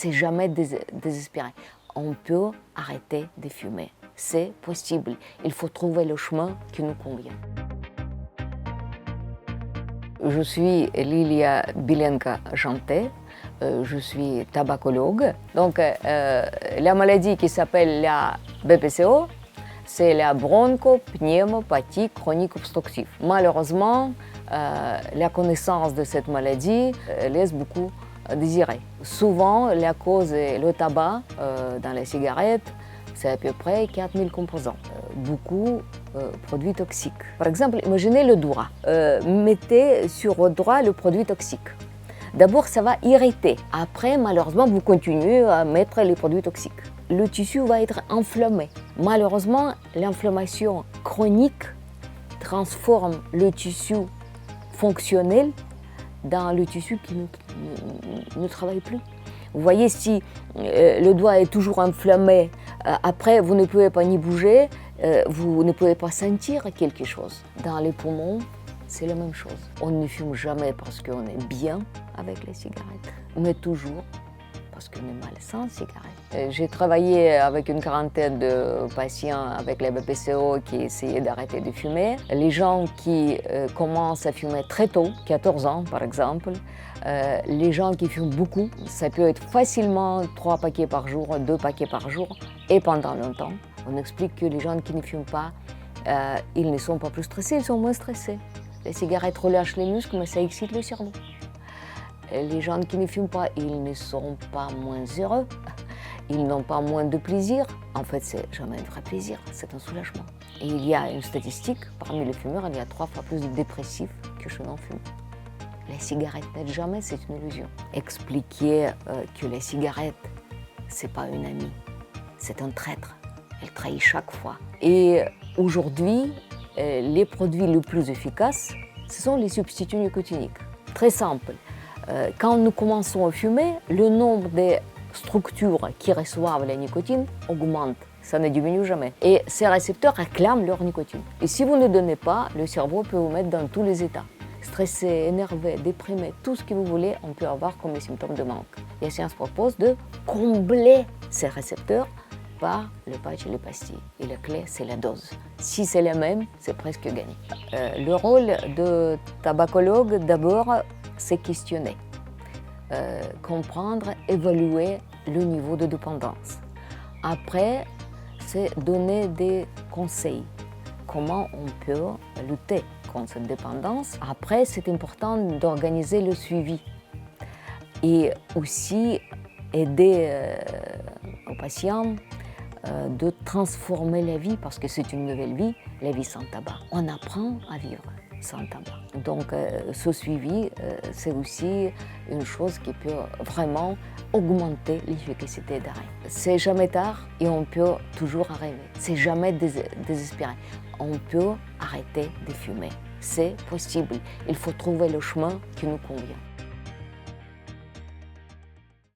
C'est jamais désespéré. On peut arrêter de fumer. C'est possible. Il faut trouver le chemin qui nous convient. Je suis Lilia Bilenka-Janté. Je suis tabacologue. Donc, la maladie qui s'appelle la BPCO, c'est la bronchopneumopathie chronique obstructive. Malheureusement, la connaissance de cette maladie laisse beaucoup à désirer. Souvent, la cause est le tabac dans les cigarettes. C'est à peu près 4000 composants, beaucoup produits toxiques. Par exemple, imaginez le doigt. Mettez sur le doigt le produit toxique. D'abord, ça va irriter. Après, malheureusement, vous continuez à mettre les produits toxiques. Le tissu va être enflammé. Malheureusement, l'inflammation chronique transforme le tissu fonctionnel dans le tissu qui ne travaille plus. Vous voyez, si le doigt est toujours enflammé, après vous ne pouvez pas ni bouger, vous ne pouvez pas sentir quelque chose. Dans les poumons, c'est la même chose. On ne fume jamais parce qu'on est bien avec les cigarettes, mais toujours parce qu'on est mal sans cigarette. J'ai travaillé avec une quarantaine de patients avec la BPCO qui essayaient d'arrêter de fumer. Les gens qui commencent à fumer très tôt, 14 ans par exemple, les gens qui fument beaucoup, ça peut être facilement 3 paquets par jour, 2 paquets par jour et pendant longtemps. On explique que les gens qui ne fument pas, ils ne sont pas plus stressés, ils sont moins stressés. Les cigarettes relâchent les muscles, mais ça excite le cerveau. Les gens qui ne fument pas, ils ne sont pas moins heureux, ils n'ont pas moins de plaisir. En fait, c'est jamais un vrai plaisir, c'est un soulagement. Et il y a une statistique, parmi les fumeurs, il y a 3 fois plus de dépressifs que chez non-fumeurs. Les cigarettes n'aident jamais, c'est une illusion. Expliquer que les cigarettes, c'est pas une amie, c'est un traître. Elle trahit chaque fois. Et aujourd'hui, les produits les plus efficaces, ce sont les substituts nicotiniques. Très simple. Quand nous commençons à fumer, le nombre de structures qui reçoivent la nicotine augmente. Ça ne diminue jamais. Et ces récepteurs réclament leur nicotine. Et si vous ne donnez pas, le cerveau peut vous mettre dans tous les états. Stressé, énervé, déprimé, tout ce que vous voulez, on peut avoir comme les symptômes de manque. La science propose de combler ces récepteurs par le patch et les pastilles. Et la clé, c'est la dose. Si c'est la même, c'est presque gagné. Le rôle de tabacologue, d'abord, c'est questionner, comprendre, évaluer le niveau de dépendance. Après, c'est donner des conseils. Comment on peut lutter contre cette dépendance. Après, c'est important d'organiser le suivi et aussi aider aux patients de transformer la vie, parce que c'est une nouvelle vie, la vie sans tabac. On apprend à vivre sans tabac. Donc ce suivi, c'est aussi une chose qui peut vraiment augmenter l'efficacité d'arrêt. C'est jamais tard et on peut toujours arrêter. C'est jamais désespéré. On peut arrêter de fumer. C'est possible. Il faut trouver le chemin qui nous convient.